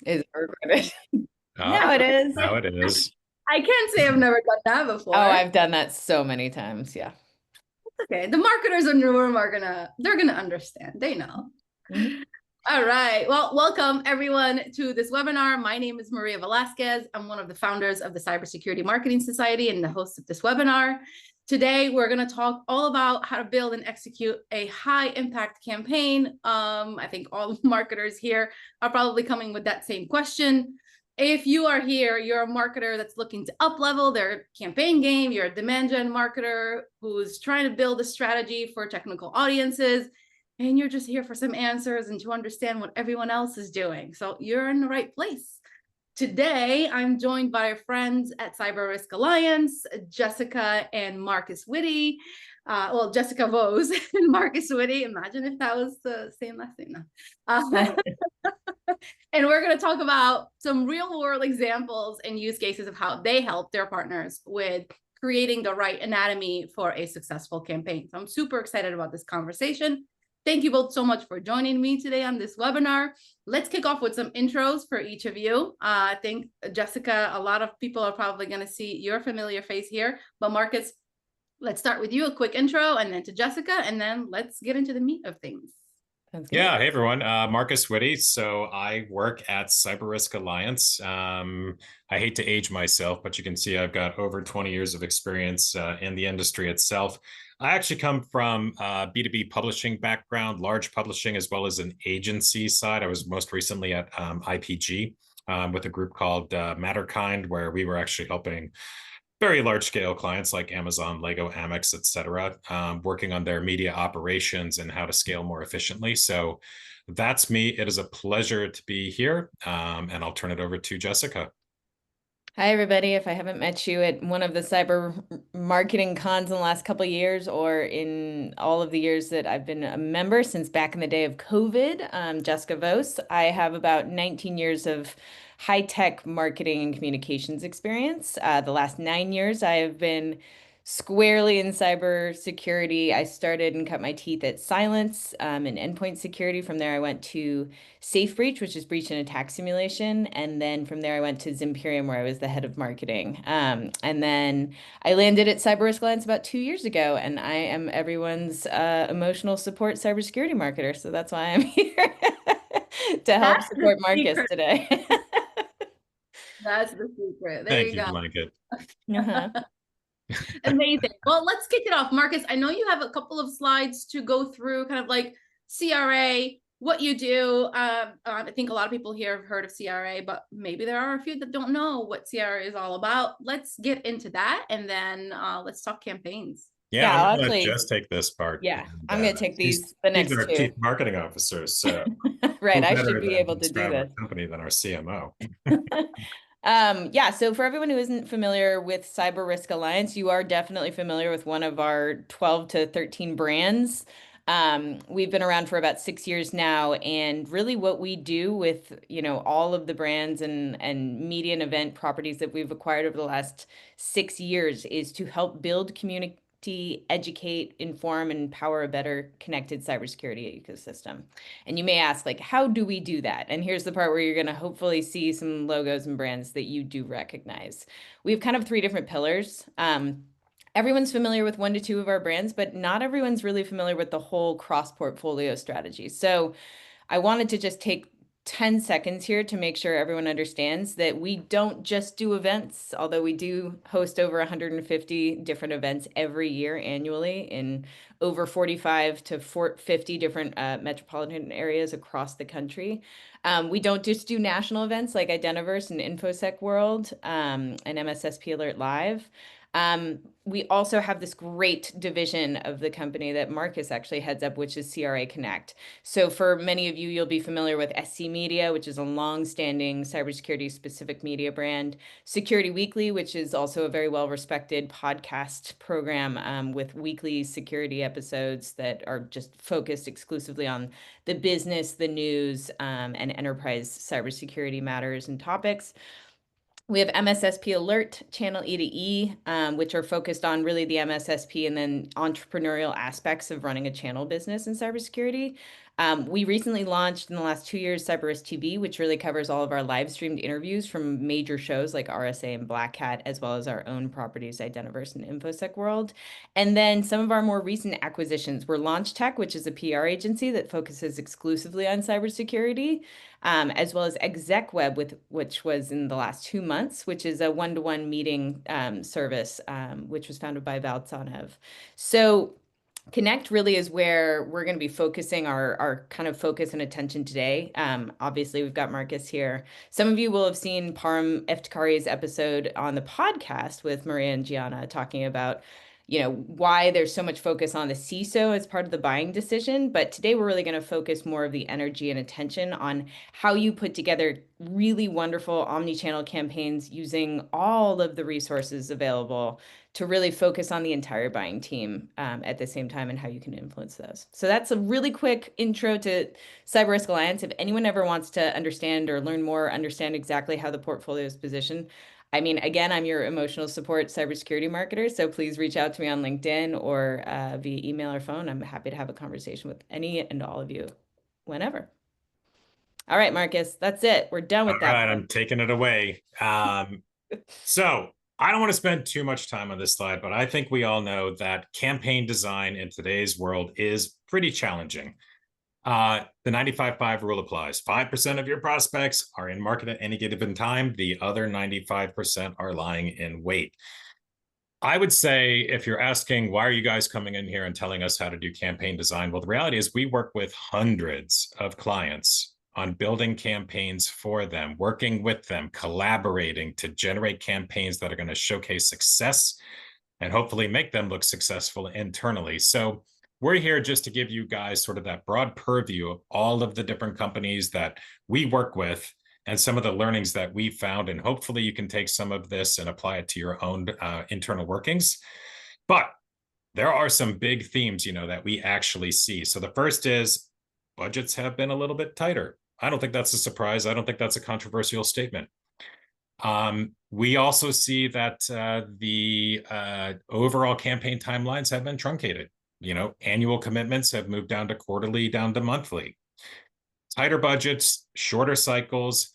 Is recorded. Oh, Now it is. now it is. I can't say I've never done that Oh, before. I've done that so many times. Yeah. It's okay. The marketers in the room they're gonna understand. They know. Mhm. All right. Well, welcome everyone to this webinar. My name is Maria Velasquez. I'm one of the founders of the Cybersecurity Marketing Society and the host of this webinar. Today, we're going to talk all about how to build and execute a high impact campaign. I think all marketers here are probably coming with that same question. If you are here, you're a marketer that's looking to up-level their campaign game, you're a demand gen marketer who's trying to build a strategy for technical audiences, and you're just here for some answers and to understand what everyone else is doing. So you're in the right place. Today, I'm joined by our friends at CyberRisk Alliance, Jessica and Marcus Whitty. Jessica Vose and Marcus Whitty. Imagine if that was the same last name. And we're going to talk about some real world examples and use cases of how they help their partners with creating the right anatomy for a successful campaign. So I'm super excited about this conversation. Thank you both so much for joining me today on this webinar. Let's kick off with some intros for each of you. I think, Jessica, a lot of people are probably going to see your familiar face here, but Marcus, let's start with you, a quick intro, and then to Jessica, and then let's get into the meat of things. Yeah, hey everyone, Marcus Whitty. So I work at CyberRisk Alliance. I hate to age myself, but you can see I've got over 20 years of experience in the industry itself. I actually come from B2B publishing background, large publishing, as well as an agency side. I was most recently at IPG with a group called Matterkind, where we were actually helping very large scale clients like Amazon, Lego, Amex, et cetera, working on their media operations and how to scale more efficiently. So that's me. It is a pleasure to be here. And I'll turn it over to Jessica. Hi, everybody. If I haven't met you at one of the cyber marketing cons in the last couple of years or in all of the years that I've been a member since back in the day of COVID, Jessica Vose. I have about 19 years of high-tech marketing and communications experience. The last 9 years, I have been squarely in cybersecurity. I started and cut my teeth at Silence in endpoint security. From there, I went to Safe Breach, which is breach and attack simulation. And then from there, I went to Zimperium, where I was the head of marketing. And then I landed at CyberRisk Alliance about 2 years ago, and I am everyone's emotional support cybersecurity marketer. So that's why I'm here to help That's the support Marcus secret. today. That's the secret. There Thank you you, go. Blanket. Uh-huh. Amazing. Well, let's kick it off. Marcus, I know you have a couple of slides to go through, kind of like CRA, what you do. I think a lot of people here have heard of CRA, but maybe there are a few that don't know what CRA is all about. Let's get into that, and then let's talk campaigns. Yeah, Yeah, I'm I'll going to let actually, Jess take this part. yeah, And, I'm going to take she's, the she's next our chief two. marketing officer. So Right, who I should better be than able to to do describe our this. company than our CMO? Yeah, so for everyone who isn't familiar with CyberRisk Alliance, you are definitely familiar with one of our 12 to 13 brands. We've been around for about 6 years now, and really what we do with, all of the brands and media and event properties that we've acquired over the last 6 years is to help build community, educate, inform, and empower a better connected cybersecurity ecosystem. And you may ask, like, how do we do that? And here's the part where you're going to hopefully see some logos and brands that you do recognize. We have kind of three different pillars. Everyone's familiar with 1 to 2 of our brands, but not everyone's really familiar with the whole cross-portfolio strategy. So I wanted to just take 10 seconds here to make sure everyone understands that we don't just do events, although we do host over 150 different events every year annually in over 45 to 50 different metropolitan areas across the country. We don't just do national events like Identiverse and InfoSec World and MSSP Alert Live. We also have this great division of the company that Marcus actually heads up, which is CRA Connect. So for many of you, you'll be familiar with SC Media, which is a long-standing cybersecurity specific media brand. Security Weekly, which is also a very well-respected podcast program with weekly security episodes that are just focused exclusively on the business, the news, and enterprise cybersecurity matters and topics. We have MSSP Alert, Channel E to E, which are focused on really the MSSP and then entrepreneurial aspects of running a channel business in cybersecurity. We recently launched in the last 2 years CyberRisk TV, which really covers all of our live streamed interviews from major shows like RSA and Black Hat, as well as our own properties, Identiverse and InfoSec World. And then some of our more recent acquisitions were Launch Tech, which is a PR agency that focuses exclusively on cybersecurity, as well as ExecWeb, which was in the last 2 months, which is a one-to-one meeting service, which was founded by Val Tsanev. So Connect really is where we're going to be focusing our kind of focus and attention today. Obviously, we've got Marcus here. Some of you will have seen Param Iftikhari's episode on the podcast with Maria and Gianna talking about, why there's so much focus on the CISO as part of the buying decision. But today we're really going to focus more of the energy and attention on how you put together really wonderful omni-channel campaigns using all of the resources available to really focus on the entire buying team at the same time and how you can influence those. So that's a really quick intro to CyberRisk Alliance. If anyone ever wants to understand or learn more, understand exactly how the portfolio is positioned, I mean, again, I'm your emotional support cybersecurity marketer, so please reach out to me on LinkedIn or via email or phone. I'm happy to have a conversation with any and all of you whenever. All right, Marcus, that's it. We're done with All that. right, I'm taking it away. So I don't want to spend too much time on this slide, but I think we all know that campaign design in today's world is pretty challenging. The 95-5 rule applies. 5% of your prospects are in market at any given time. The other 95% are lying in wait. I would say if you're asking, why are you guys coming in here and telling us how to do campaign design? Well, the reality is we work with hundreds of clients on building campaigns for them, working with them, collaborating to generate campaigns that are going to showcase success and hopefully make them look successful internally. So we're here just to give you guys sort of that broad purview of all of the different companies that we work with and some of the learnings that we found. And hopefully you can take some of this and apply it to your own internal workings. But there are some big themes, that we actually see. So the first is budgets have been a little bit tighter. I don't think that's a surprise. I don't think that's a controversial statement. We also see that the overall campaign timelines have been truncated. Annual commitments have moved down to quarterly, down to monthly. Tighter budgets, shorter cycles.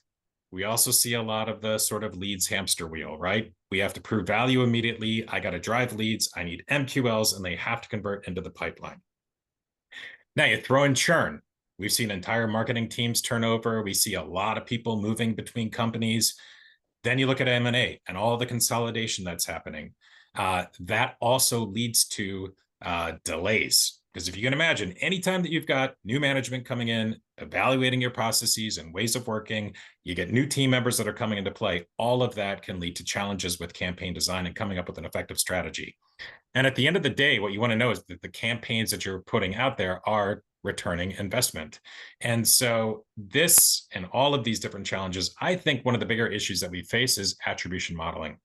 We also see a lot of the sort of leads hamster wheel, right? We have to prove value immediately. I got to drive leads. I need MQLs, and they have to convert into the pipeline. Now you throw in churn. We've seen entire marketing teams turn over. We see a lot of people moving between companies. Then you look at M&A and all the consolidation that's happening. That also leads to delays. Because if you can imagine, anytime that you've got new management coming in, evaluating your processes and ways of working, you get new team members that are coming into play, all of that can lead to challenges with campaign design and coming up with an effective strategy. And at the end of the day, what you want to know is that the campaigns that you're putting out there are returning investment. And so this and all of these different challenges, I think one of the bigger issues that we face is attribution modeling.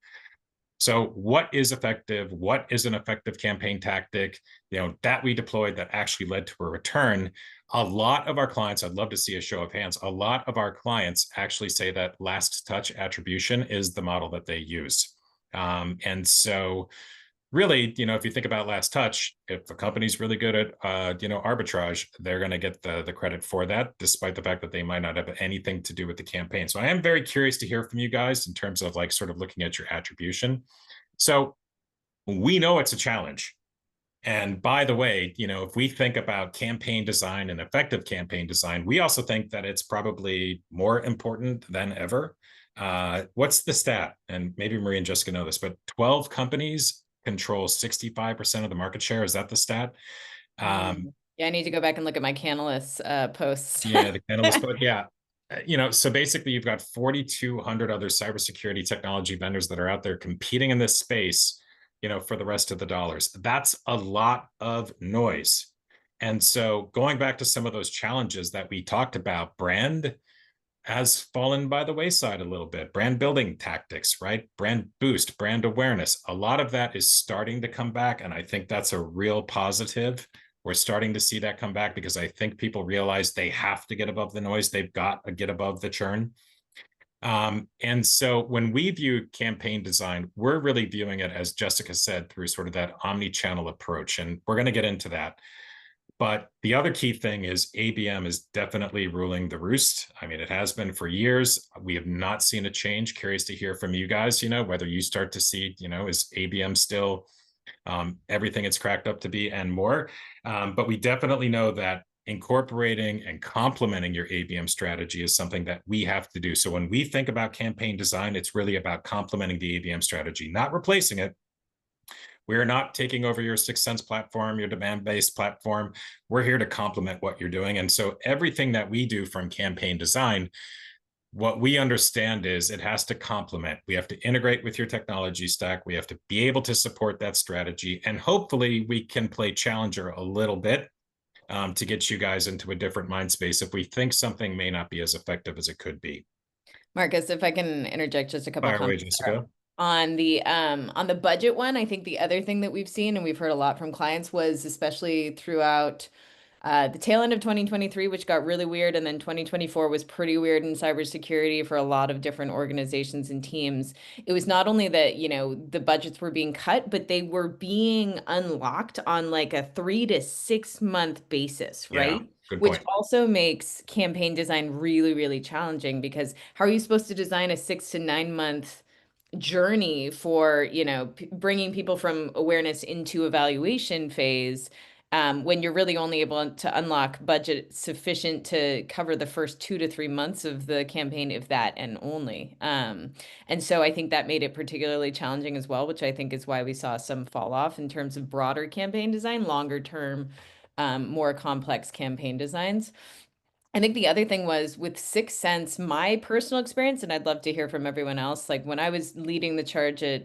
So what is effective? What is an effective campaign tactic, that we deployed that actually led to a return? A lot of our clients, I'd love to see a show of hands, a lot of our clients actually say that last touch attribution is the model that they use. And so really, if you think about last touch, if a company's really good at, arbitrage, they're going to get the credit for that, despite the fact that they might not have anything to do with the campaign. So I am very curious to hear from you guys in terms of sort of looking at your attribution. So we know it's a challenge. And by the way, if we think about campaign design and effective campaign design, we also think that it's probably more important than ever. What's the stat? And maybe Marie and Jessica know this, but 12 companies control 65% of the market share. Is that the stat? Yeah, I need to go back and look at my Canalys posts. Yeah, the Canalys, but yeah. So basically you've got 4,200 other cybersecurity technology vendors that are out there competing in this space, for the rest of the dollars. That's a lot of noise. And so going back to some of those challenges that we talked about, brand has fallen by the wayside a little bit. Brand building tactics, right? Brand boost, brand awareness. A lot of that is starting to come back. And I think that's a real positive. We're starting to see that come back because I think people realize they have to get above the noise. They've got to get above the churn. And so when we view campaign design, we're really viewing it, as Jessica said, through sort of that omni-channel approach. And we're going to get into that. But the other key thing is ABM is definitely ruling the roost. I mean, it has been for years. We have not seen a change. Curious to hear from you guys, whether you start to see, is ABM still everything it's cracked up to be and more. But we definitely know that incorporating and complementing your ABM strategy is something that we have to do. So when we think about campaign design, it's really about complementing the ABM strategy, not replacing it. We're not taking over your 6sense platform, your demand-based platform. We're here to complement what you're doing. And so everything that we do from campaign design, what we understand is it has to complement. We have to integrate with your technology stack. We have to be able to support that strategy. And hopefully we can play challenger a little bit to get you guys into a different mind space if we think something may not be as effective as it could be. Marcus, if I can interject just a couple Fire away, comments Jessica. on the budget one. I think the other thing that we've seen and we've heard a lot from clients was, especially throughout the tail end of 2023, which got really weird, and then 2024 was pretty weird in cybersecurity for a lot of different organizations and teams. It was not only that, the budgets were being cut, but they were being unlocked on like a 3 to 6 month basis, Yeah, right? good Which point. also makes campaign design really, really challenging, because how are you supposed to design a 6 to 9 month journey for, bringing people from awareness into evaluation phase, when you're really only able to unlock budget sufficient to cover the first 2 to 3 months of the campaign, if that, and only. And so I think that made it particularly challenging as well, which I think is why we saw some fall off in terms of broader campaign design, longer term, more complex campaign designs. I think the other thing was with 6sense, my personal experience, and I'd love to hear from everyone else. Like when I was leading the charge at,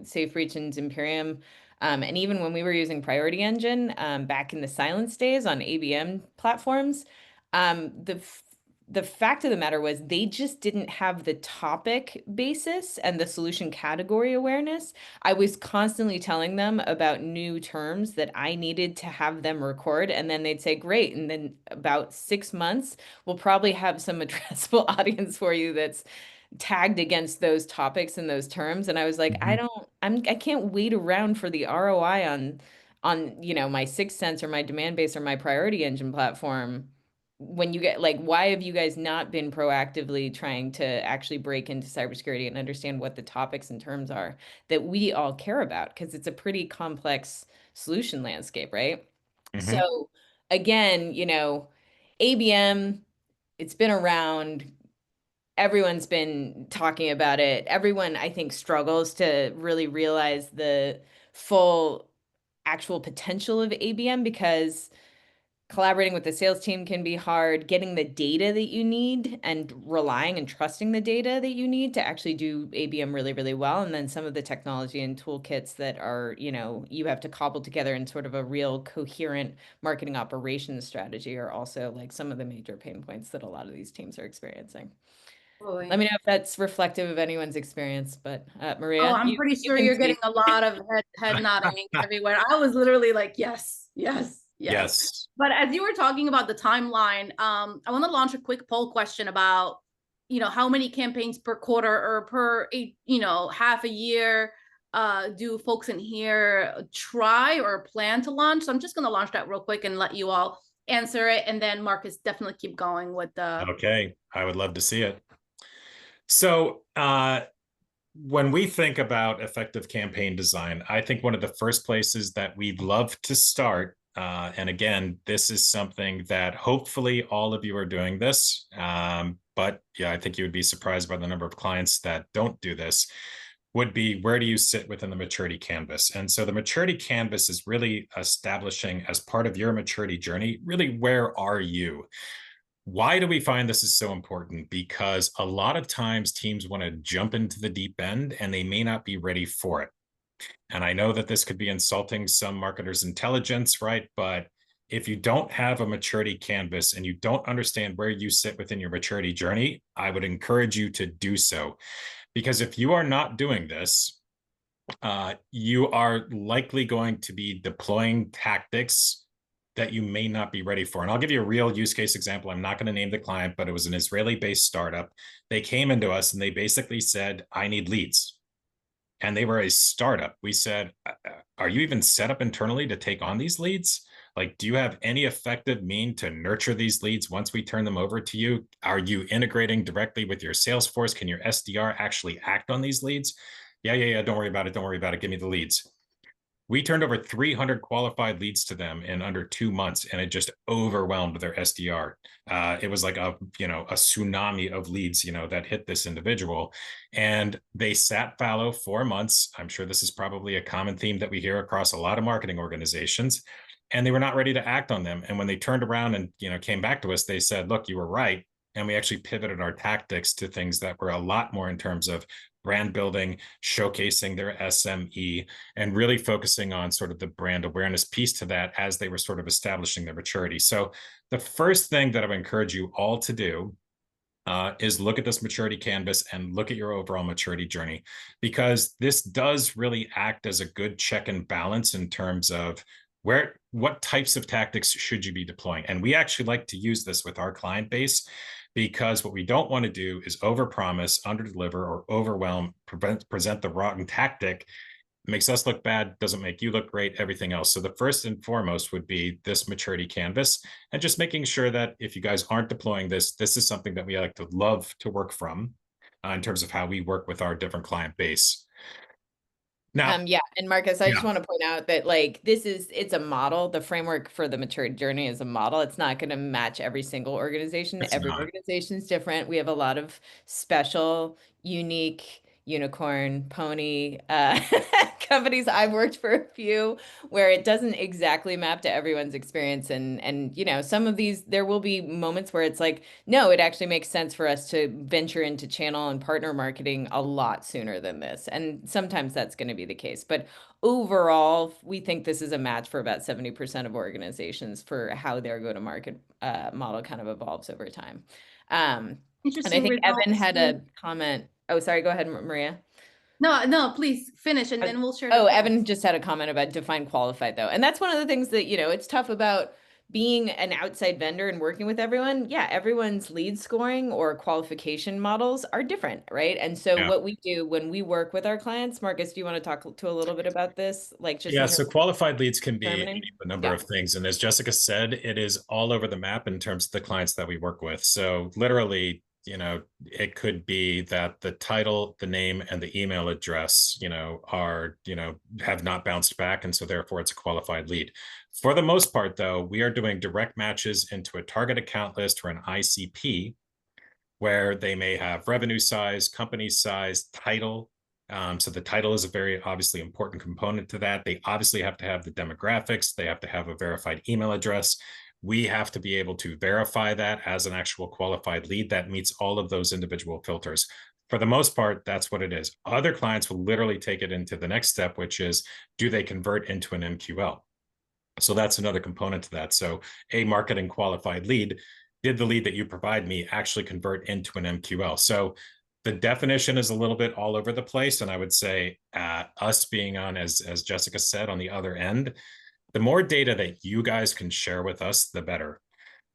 Safe Reach and Imperium, and even when we were using Priority Engine, back in the silence days on ABM platforms, the fact of the matter was they just didn't have the topic basis and the solution category awareness. I was constantly telling them about new terms that I needed to have them record, and then they'd say, great. And then about 6 months, we'll probably have some addressable audience for you that's tagged against those topics and those terms. And I was like, Mhm. I can't wait around for the ROI on, my 6sense or my demand base or my Priority Engine platform. When you get, like, why have you guys not been proactively trying to actually break into cybersecurity and understand what the topics and terms are that we all care about? Because it's a pretty complex solution landscape, right? Mhm. So again, ABM, it's been around. Everyone's been talking about it. Everyone, I think, struggles to really realize the full actual potential of ABM, because collaborating with the sales team can be hard. Getting the data that you need and relying and trusting the data that you need to actually do ABM really, really well. And then some of the technology and toolkits that are, you have to cobble together in sort of a real coherent marketing operations strategy are also like some of the major pain points that a lot of these teams are experiencing. Let Boy. me know if that's reflective of anyone's experience, but Oh, Maria, I'm pretty you sure can you're getting speak. a lot of head nodding everywhere. I was literally like, yes, yes, yes. Yes. But as you were talking about the timeline, I want to launch a quick poll question about, how many campaigns per quarter or per, half a year do folks in here try or plan to launch? So I'm just going to launch that real quick and let you all answer it. And then Marcus, definitely keep going with the. Okay. I would love to see it. So, when we think about effective campaign design, I think one of the first places that we'd love to start, and again, this is something that hopefully all of you are doing this, but yeah, I think you would be surprised by the number of clients that don't do this, would be where do you sit within the maturity canvas? And so the maturity canvas is really establishing as part of your maturity journey, really, where are you? Why do we find this is so important? Because a lot of times teams want to jump into the deep end and they may not be ready for it. And I know that this could be insulting some marketers' intelligence, right? But if you don't have a maturity canvas and you don't understand where you sit within your maturity journey, I would encourage you to do so. Because if you are not doing this, you are likely going to be deploying tactics that you may not be ready for. And I'll give you a real use case example. I'm not going to name the client, but it was an Israeli-based startup. They came into us and they basically said, I need leads. And they were a startup. We said, are you even set up internally to take on these leads? Like, do you have any effective mean to nurture these leads once we turn them over to you? Are you integrating directly with your Salesforce? Can your SDR actually act on these leads? Yeah. Don't worry about it. Don't worry about it. Give me the leads. We turned over 300 qualified leads to them in under 2 months, and it just overwhelmed their SDR. It was like a tsunami of leads, that hit this individual, and they sat fallow 4 months. I'm sure this is probably a common theme that we hear across a lot of marketing organizations, and they were not ready to act on them. And when they turned around and came back to us, they said, "Look, you were right." And we actually pivoted our tactics to things that were a lot more in terms of brand building, showcasing their SME, and really focusing on sort of the brand awareness piece to that as they were sort of establishing their maturity. So the first thing that I would encourage you all to do is look at this maturity canvas and look at your overall maturity journey, because this does really act as a good check and balance in terms of what types of tactics should you be deploying. And we actually like to use this with our client base, because what we don't want to do is overpromise, underdeliver, or overwhelm, present the wrong tactic. It makes us look bad, doesn't make you look great, everything else. So the first and foremost would be this maturity canvas, and just making sure that if you guys aren't deploying this, this is something that we like to love to work from in terms of how we work with our different client base. Now, Yeah, and Marcus, I just yeah, want to point out that it's a model. The framework for the maturity journey is a model. It's not going to match every single organization. it's Every not. organization is different. We have a lot of special, unique, unicorn, pony companies. I've worked for a few where it doesn't exactly map to everyone's experience. And some of these, there will be moments where it's like, no, it actually makes sense for us to venture into channel and partner marketing a lot sooner than this. And sometimes that's going to be the case. But overall, we think this is a match for about 70% of organizations for how their go-to-market model kind of evolves over time. And I Interesting think Evan results had too. a comment. Oh, sorry, go ahead, Maria. No, please finish and then we'll share the Oh, results. Evan just had a comment about define qualified though. And that's one of the things that, it's tough about being an outside vendor and working with everyone. Yeah, everyone's lead scoring or qualification models are different, right? And so Yeah. what we do when we work with our clients, Marcus, do you want to talk to a little bit about this? Like just Yeah, in so terms qualified leads can of be determining? a number Yeah. of things. And as Jessica said, it is all over the map in terms of the clients that we work with. So literally, it could be that the title, the name, and the email address, are, have not bounced back. And so therefore it's a qualified lead. For the most part, though, we are doing direct matches into a target account list or an ICP, where they may have revenue size, company size, title. So the title is a very obviously important component to that. They obviously have to have the demographics. They have to have a verified email address. We have to be able to verify that as an actual qualified lead that meets all of those individual filters. For the most part, that's what it is. Other clients will literally take it into the next step, which is, do they convert into an MQL? So that's another component to that. So a marketing qualified lead, did the lead that you provide me actually convert into an MQL? So the definition is a little bit all over the place. And I would say us being on, as Jessica said, on the other end, the more data that you guys can share with us, the better,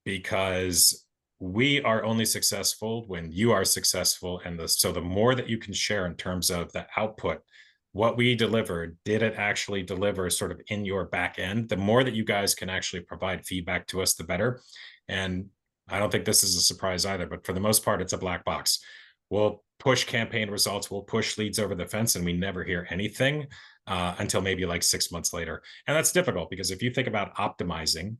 because we are only successful when you are successful. And so the more that you can share in terms of the output, what we delivered, did it actually deliver sort of in your back end? The more that you guys can actually provide feedback to us, the better. And I don't think this is a surprise either, but for the most part, it's a black box. We'll push campaign results, we'll push leads over the fence, and we never hear anything until maybe like 6 months later. And that's difficult, because if you think about optimizing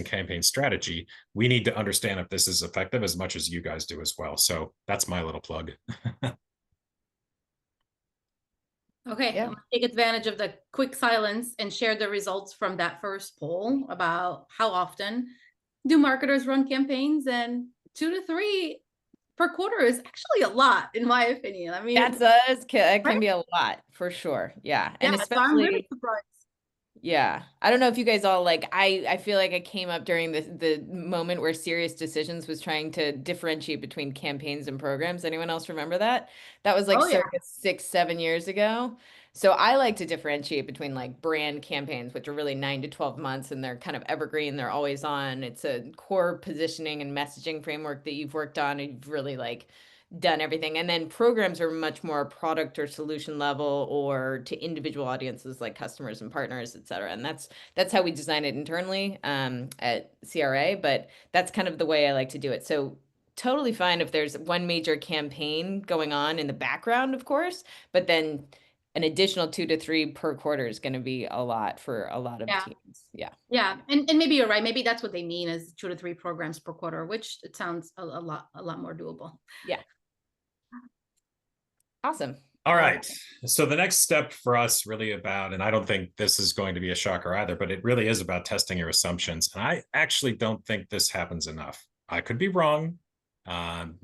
campaign strategy, we need to understand if this is effective as much as you guys do as well. So that's my little plug. Okay, Yeah. I'm gonna take advantage of the quick silence and share the results from that first poll about how often do marketers run campaigns, and 2 to 3 per quarter is actually a lot, in my opinion. I mean, That right? can be a lot for sure. Yeah. And Yeah, so I'm really especially surprised. yeah. I don't know if you guys all like I feel like I came up during the moment where Serious Decisions was trying to differentiate between campaigns and programs. Anyone else remember that? That was like Oh yeah. circa 6, 7 years ago. So I like to differentiate between like brand campaigns, which are really 9 to 12 months and they're kind of evergreen, they're always on. It's a core positioning and messaging framework that you've worked on and you've really like done everything. And then programs are much more product or solution level or to individual audiences like customers and partners, et cetera. And that's how we design it internally at CRA, but that's kind of the way I like to do it. So totally fine if there's one major campaign going on in the background, of course, but then an additional 2 to 3 per quarter is going to be a lot for a lot of teams. Yeah. Yeah. And maybe you're right. Maybe that's what they mean is 2 to 3 programs per quarter, which it sounds a lot more doable. Yeah. Awesome. All right. So the next step for us really about, and I don't think this is going to be a shocker either, but it really is about testing your assumptions. And I actually don't think this happens enough. I could be wrong.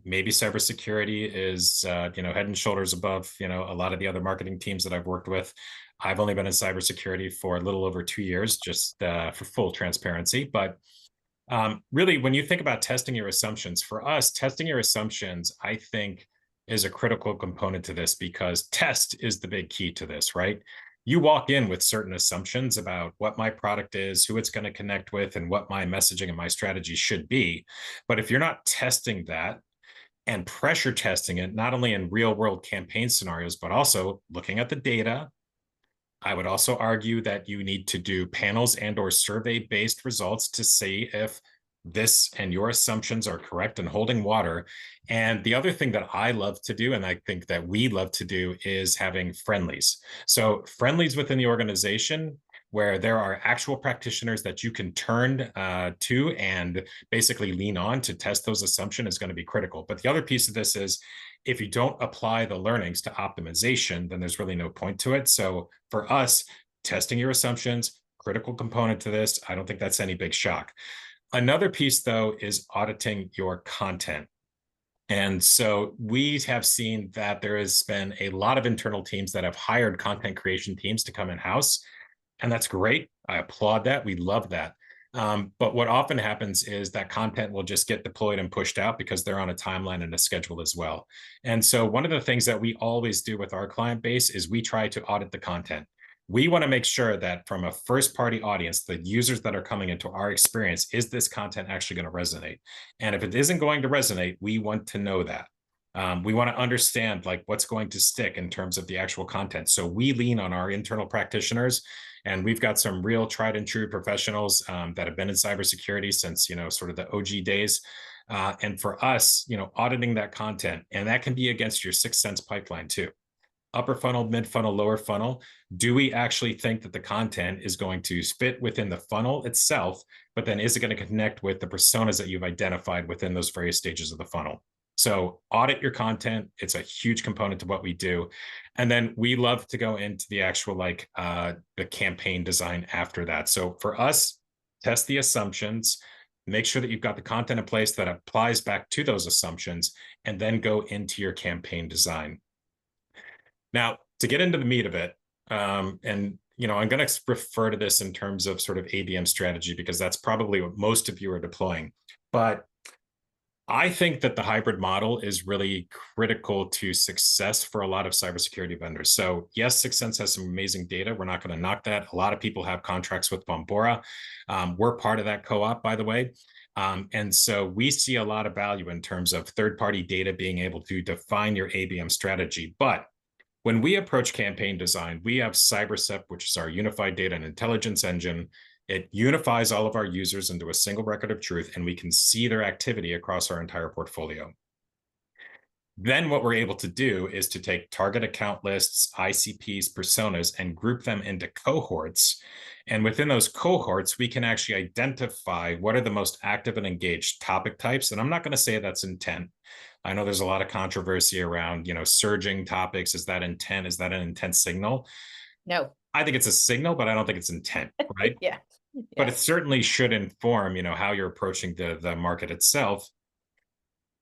Maybe cybersecurity is, head and shoulders above, a lot of the other marketing teams that I've worked with. I've only been in cybersecurity for a little over 2 years, just for full transparency. But really, when you think about testing your assumptions, for us, testing your assumptions, I think, is a critical component to this because test is the big key to this, right? You walk in with certain assumptions about what my product is, who it's going to connect with, and what my messaging and my strategy should be. But if you're not testing that and pressure testing it, not only in real world campaign scenarios, but also looking at the data, I would also argue that you need to do panels and or survey-based results to see if this and your assumptions are correct and holding water. And the other thing that I love to do, and I think that we love to do, is having friendlies. So friendlies within the organization where there are actual practitioners that you can turn to and basically lean on to test those assumptions is going to be critical. But the other piece of this is if you don't apply the learnings to optimization, then there's really no point to it. So for us, testing your assumptions, critical component to this. I don't think that's any big shock. Another piece, though, is auditing your content. And so we have seen that there has been a lot of internal teams that have hired content creation teams to come in-house. And that's great. I applaud that. We love that. But what often happens is that content will just get deployed and pushed out because they're on a timeline and a schedule as well. And so one of the things that we always do with our client base is we try to audit the content. We want to make sure that from a first-party audience, the users that are coming into our experience, is this content actually going to resonate? And if it isn't going to resonate, we want to know that. We want to understand like what's going to stick in terms of the actual content. So we lean on our internal practitioners, and we've got some real tried and true professionals that have been in cybersecurity since, sort of the OG days. And for us, auditing that content, and that can be against your 6th sense pipeline too. Upper funnel, mid funnel, lower funnel. Do we actually think that the content is going to fit within the funnel itself, but then is it going to connect with the personas that you've identified within those various stages of the funnel? So audit your content. It's a huge component to what we do. And then we love to go into the actual the campaign design after that. So for us, test the assumptions, make sure that you've got the content in place that applies back to those assumptions, and then go into your campaign design. Now, to get into the meat of it, and I'm going to refer to this in terms of sort of ABM strategy because that's probably what most of you are deploying. But I think that the hybrid model is really critical to success for a lot of cybersecurity vendors. So yes, 6th Sense has some amazing data. We're not going to knock that. A lot of people have contracts with Bombora. We're part of that co-op, by the way. And so we see a lot of value in terms of third-party data being able to define your ABM strategy. But when we approach campaign design, we have CyberSec, which is our unified data and intelligence engine. It unifies all of our users into a single record of truth, and we can see their activity across our entire portfolio. Then what we're able to do is to take target account lists, ICPs, personas, and group them into cohorts. And within those cohorts, we can actually identify what are the most active and engaged topic types. And I'm not going to say that's intent. I know there's a lot of controversy around, surging topics. Is that intent? Is that an intent signal? No. I think it's a signal, but I don't think it's intent, right? Yeah. But it certainly should inform, how you're approaching the market itself.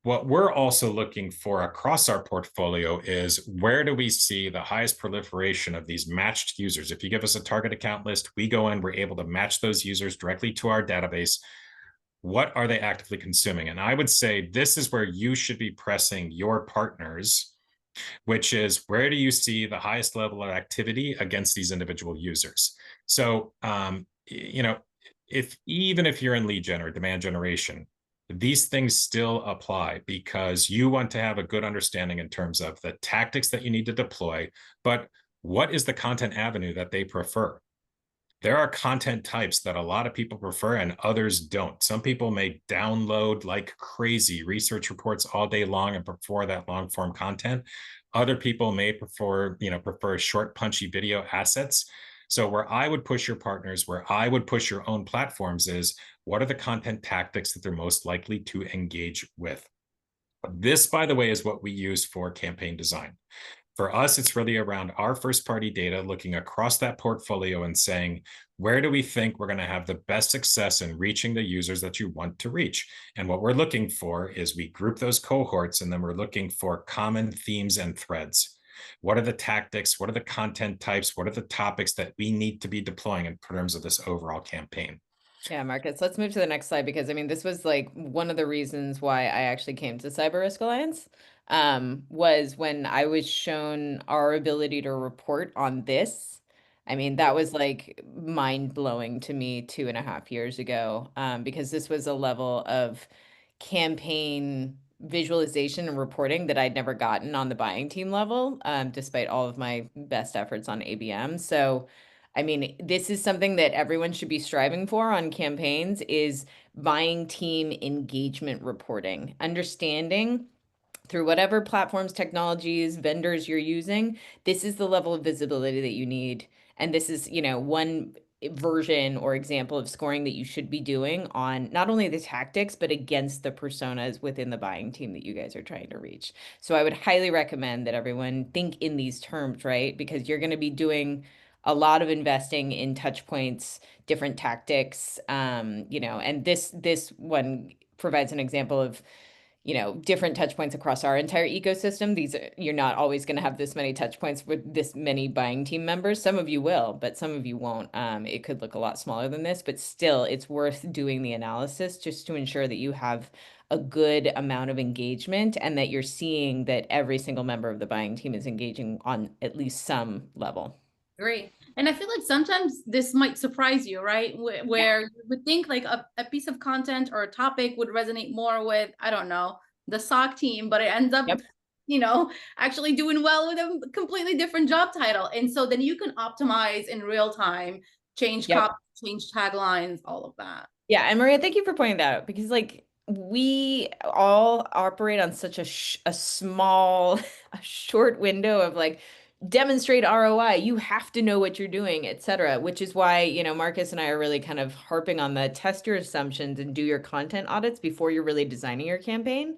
What we're also looking for across our portfolio is where do we see the highest proliferation of these matched users? If you give us a target account list, we go in, we're able to match those users directly to our database. What are they actively consuming? And I would say this is where you should be pressing your partners, which is where do you see the highest level of activity against these individual users? So, even if you're in lead gen or demand generation, these things still apply because you want to have a good understanding in terms of the tactics that you need to deploy, but what is the content avenue that they prefer? There are content types that a lot of people prefer and others don't. Some people may download like crazy research reports all day long and prefer that long form content. Other people may prefer short, punchy video assets. So where I would push your partners, where I would push your own platforms is what are the content tactics that they're most likely to engage with? This, by the way, is what we use for campaign design. For us, it's really around our first party data, looking across that portfolio and saying, where do we think we're going to have the best success in reaching the users that you want to reach? And what we're looking for is we group those cohorts and then we're looking for common themes and threads. What are the tactics? What are the content types? What are the topics that we need to be deploying in terms of this overall campaign? Yeah, Marcus, let's move to the next slide because I mean, this was like one of the reasons why I actually came to CyberRisk Alliance, was when I was shown our ability to report on this. I mean, that was like mind blowing to me 2.5 years ago, because this was a level of campaign visualization and reporting that I'd never gotten on the buying team level, despite all of my best efforts on ABM. So, I mean, this is something that everyone should be striving for on campaigns is buying team engagement reporting, understanding through whatever platforms, technologies, vendors you're using, this is the level of visibility that you need. And this is, one version or example of scoring that you should be doing on not only the tactics, but against the personas within the buying team that you guys are trying to reach. So I would highly recommend that everyone think in these terms, right? Because you're going to be doing a lot of investing in touch points, different tactics, and this one provides an example of different touch points across our entire ecosystem. You're not always going to have this many touch points with this many buying team members. Some of you will, but some of you won't. It could look a lot smaller than this, but still it's worth doing the analysis just to ensure that you have a good amount of engagement and that you're seeing that every single member of the buying team is engaging on at least some level. Great. And I feel like sometimes this might surprise you, right? Where you would think like a piece of content or a topic would resonate more with, I don't know, the SOC team, but it ends up, Yep. actually doing well with a completely different job title. And so then you can optimize in real time, change Yep. copy, change taglines, all of that. Yeah, and Maria, thank you for pointing that out because like we all operate on such a small, a short window of like demonstrate ROI. You have to know what you're doing, et cetera, which is why, Marcus and I are really kind of harping on the test your assumptions and do your content audits before you're really designing your campaign.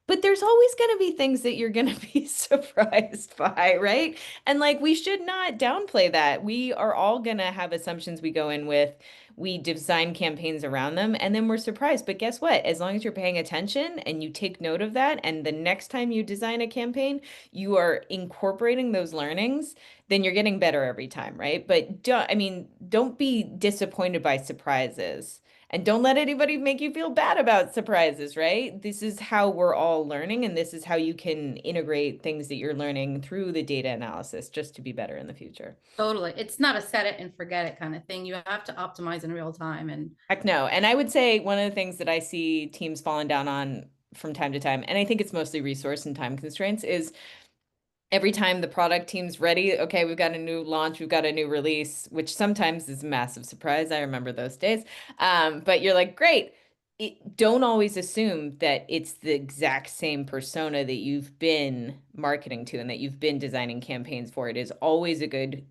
But there's always going to be things that you're going to be surprised by, right? And like we should not downplay that. We are all going to have assumptions we go in with. We design campaigns around them and then we're surprised. But guess what? As long as you're paying attention and you take note of that, and the next time you design a campaign, you are incorporating those learnings, then you're getting better every time, right? But don't be disappointed by surprises. And don't let anybody make you feel bad about surprises, right? This is how we're all learning, and this is how you can integrate things that you're learning through the data analysis just to be better in the future. Totally. It's not a set it and forget it kind of thing. You have to optimize in real time. And Heck no. And I would say one of the things that I see teams falling down on from time to time, and I think it's mostly resource and time constraints, is every time the product team's ready, okay, we've got a new launch, we've got a new release, which sometimes is a massive surprise. I remember those days. But you're like, great. Don't always assume that it's the exact same persona that you've been marketing to and that you've been designing campaigns for. It is always a good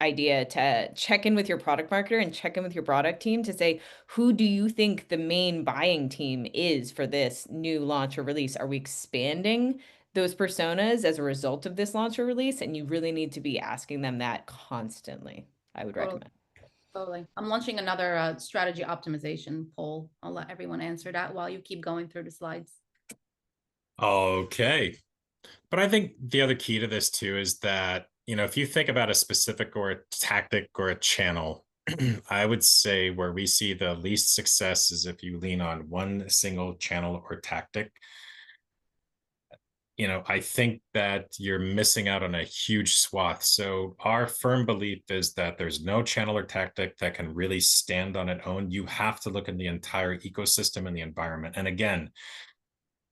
idea to check in with your product marketer and check in with your product team to say, who do you think the main buying team is for this new launch or release? Are we expanding those personas as a result of this launch or release? And you really need to be asking them that constantly, I would totally. recommend. Totally. I'm launching another strategy optimization poll. I'll let everyone answer that while you keep going through the slides. Okay. But I think the other key to this too is that, if you think about a specific or a tactic or a channel, I would say where we see the least success is if you lean on one single channel or tactic. I think that you're missing out on a huge swath. So our firm belief is that there's no channel or tactic that can really stand on its own. You have to look at the entire ecosystem and the environment. And again,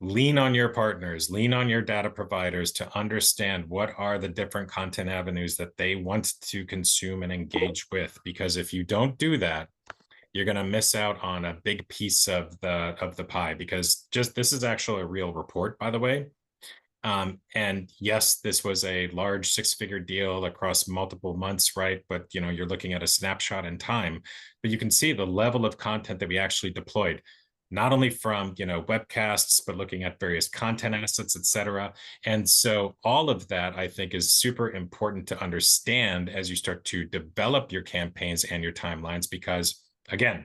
lean on your partners, lean on your data providers to understand what are the different content avenues that they want to consume and engage with. Because if you don't do that, you're going to miss out on a big piece of the pie. Because this is actually a real report, by the way. And yes, this was a large six-figure deal across multiple months, right? But you're looking at a snapshot in time. But you can see the level of content that we actually deployed, not only from webcasts, but looking at various content assets, et cetera. And so all of that, I think, is super important to understand as you start to develop your campaigns and your timelines, because again,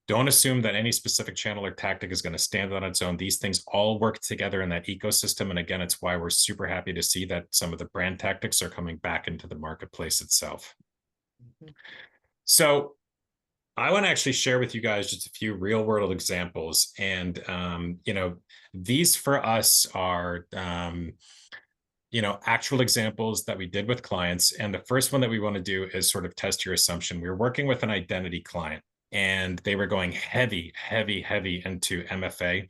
don't assume that any specific channel or tactic is going to stand on its own. These things all work together in that ecosystem. And again, it's why we're super happy to see that some of the brand tactics are coming back into the marketplace itself. Mm-hmm. So I want to actually share with you guys just a few real world examples. And, these for us are, actual examples that we did with clients. And the first one that we want to do is sort of test your assumption. We were working with an identity client, and they were going heavy into MFA.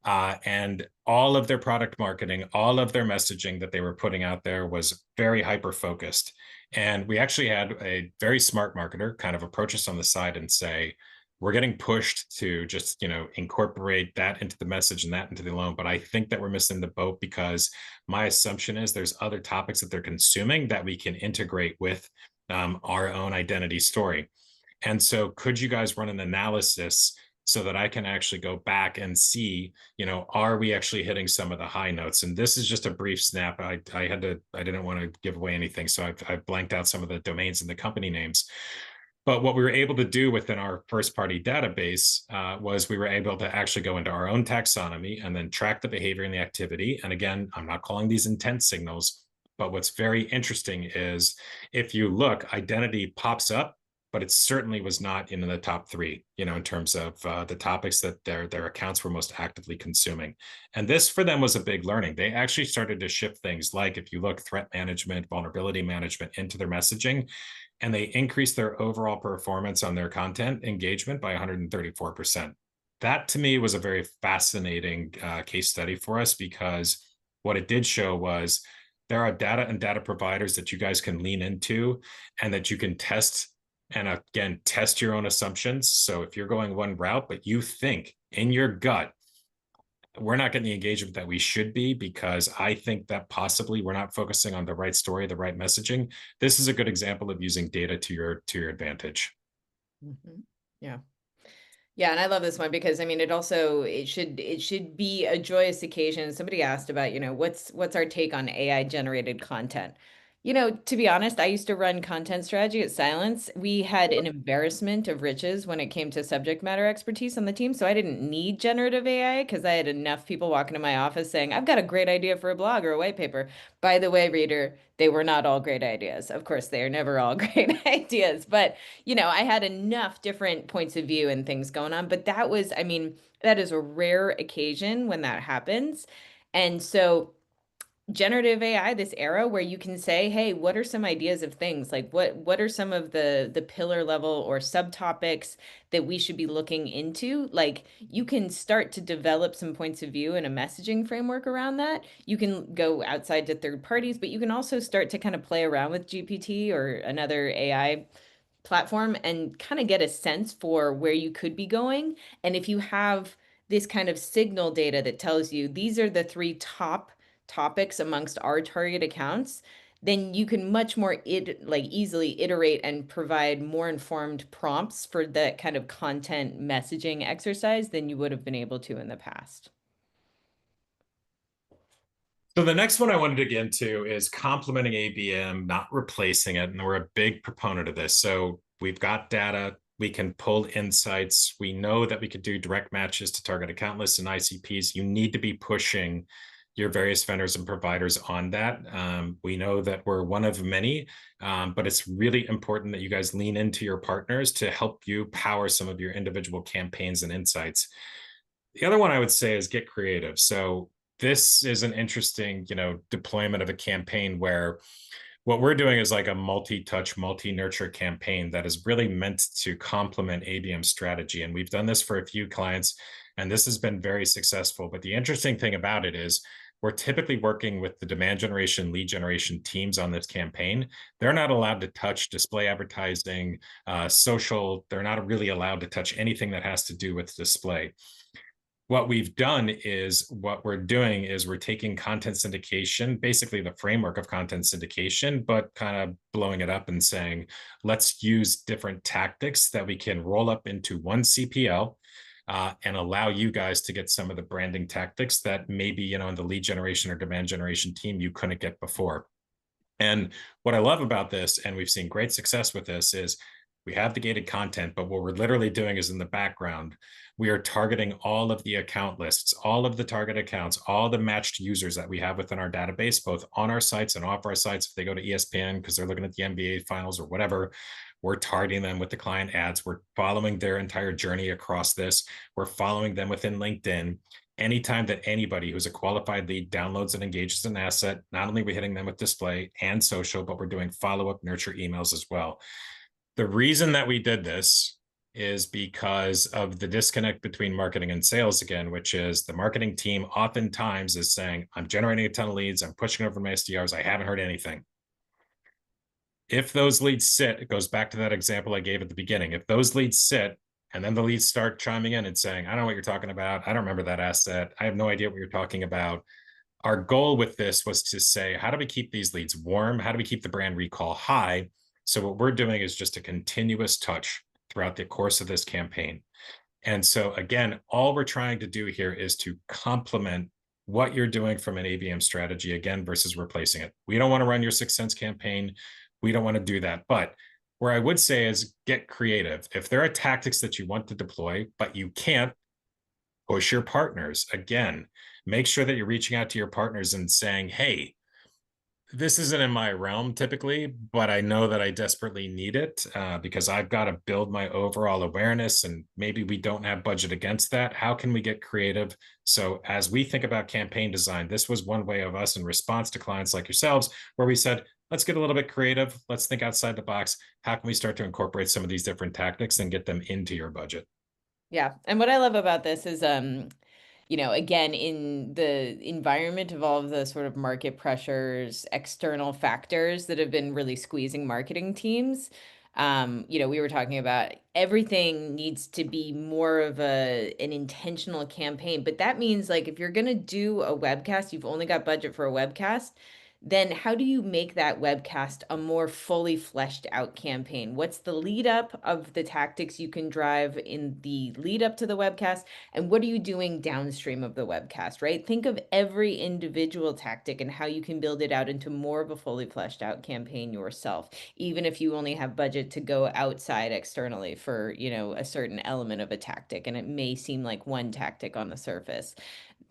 And all of their product marketing, all of their messaging that they were putting out there was very hyper-focused. And we actually had a very smart marketer kind of approach us on the side and say, we're getting pushed to just, incorporate that into the message and that into the loan. But I think that we're missing the boat, because my assumption is there's other topics that they're consuming that we can integrate with our own identity story. And so could you guys run an analysis so that I can actually go back and see, are we actually hitting some of the high notes? And this is just a brief snap. I didn't want to give away anything, so I've blanked out some of the domains and the company names. But what we were able to do within our first party database was we were able to actually go into our own taxonomy and then track the behavior and the activity. And again, I'm not calling these intent signals, but what's very interesting is if you look, identity pops up, but it certainly was not in the top three, in terms of the topics that their accounts were most actively consuming. And this for them was a big learning. They actually started to shift things like, if you look, threat management, vulnerability management into their messaging, and they increased their overall performance on their content engagement by 134%. That to me was a very fascinating case study for us, because what it did show was there are data and data providers that you guys can lean into and that you can test. And again, test your own assumptions. So if you're going one route, but you think in your gut, we're not getting the engagement that we should be because I think that possibly we're not focusing on the right story, the right messaging. This is a good example of using data to your advantage. Mm-hmm. Yeah. Yeah, and I love this one because I mean, it should be a joyous occasion. Somebody asked about, what's our take on AI generated content? To be honest, I used to run content strategy at Silence. We had an embarrassment of riches when it came to subject matter expertise on the team. So I didn't need generative AI because I had enough people walking to my office saying, I've got a great idea for a blog or a white paper. By the way, reader, they were not all great ideas. Of course, they are never all great ideas. But, I had enough different points of view and things going on. But that is a rare occasion when that happens. And so generative AI, this era where you can say, hey, what are some ideas of things? Like what are some of the pillar level or subtopics that we should be looking into? Like you can start to develop some points of view and a messaging framework around that. You can go outside to third parties, but you can also start to kind of play around with GPT or another AI platform and kind of get a sense for where you could be going. And if you have this kind of signal data that tells you these are the 3 top topics amongst our target accounts, then you can much more easily iterate and provide more informed prompts for that kind of content messaging exercise than you would have been able to in the past. So the next one I wanted to get into is complementing ABM, not replacing it. And we're a big proponent of this. So we've got data, we can pull insights. We know that we could do direct matches to target account lists and ICPs. You need to be pushing your various vendors and providers on that. We know that we're one of many, but it's really important that you guys lean into your partners to help you power some of your individual campaigns and insights. The other one I would say is get creative. So this is an interesting, deployment of a campaign where what we're doing is like a multi-touch, multi-nurture campaign that is really meant to complement ABM strategy. And we've done this for a few clients, and this has been very successful. But the interesting thing about it is we're typically working with the demand generation, lead generation teams on this campaign. They're not allowed to touch display advertising, social. They're not really allowed to touch anything that has to do with display. What we've done is we're taking content syndication, basically the framework of content syndication, but kind of blowing it up and saying, let's use different tactics that we can roll up into one CPL and allow you guys to get some of the branding tactics that maybe, in the lead generation or demand generation team, you couldn't get before. And what I love about this, and we've seen great success with this, is we have the gated content, but what we're literally doing is in the background, we are targeting all of the account lists, all of the target accounts, all the matched users that we have within our database, both on our sites and off our sites. If they go to ESPN because they're looking at the NBA finals or whatever, we're targeting them with the client ads. We're following their entire journey across this. We're following them within LinkedIn. Anytime that anybody who's a qualified lead downloads and engages an asset, not only are we hitting them with display and social, but we're doing follow-up nurture emails as well. The reason that we did this is because of the disconnect between marketing and sales again, which is the marketing team oftentimes is saying, I'm generating a ton of leads, I'm pushing over my SDRs, I haven't heard anything. If those leads sit, it goes back to that example I gave at the beginning. If those leads sit and then the leads start chiming in and saying, I don't know what you're talking about, I don't remember that asset, I have no idea what you're talking about. Our goal with this was to say, how do we keep these leads warm? How do we keep the brand recall high? So what we're doing is just a continuous touch throughout the course of this campaign. And so again, all we're trying to do here is to complement what you're doing from an ABM strategy, again, versus replacing it. We don't want to run your 6 cents campaign. We don't want to do that. But where I would say is get creative. If there are tactics that you want to deploy, but you can't, push your partners. Again, make sure that you're reaching out to your partners and saying, hey, this isn't in my realm typically, but I know that I desperately need it because I've got to build my overall awareness, and maybe we don't have budget against that. How can we get creative? So as we think about campaign design, this was one way of us in response to clients like yourselves, where we said, let's get a little bit creative. Let's think outside the box. How can we start to incorporate some of these different tactics and get them into your budget? Yeah. And what I love about this is, again, in the environment of all of the sort of market pressures, external factors that have been really squeezing marketing teams, we were talking about everything needs to be more of an intentional campaign. But that means, like, if you're going to do a webcast, you've only got budget for a webcast, then how do you make that webcast a more fully fleshed out campaign? What's the lead up of the tactics you can drive in the lead up to the webcast? And what are you doing downstream of the webcast, right? Think of every individual tactic and how you can build it out into more of a fully fleshed out campaign yourself, even if you only have budget to go outside externally for, a certain element of a tactic. And it may seem like one tactic on the surface.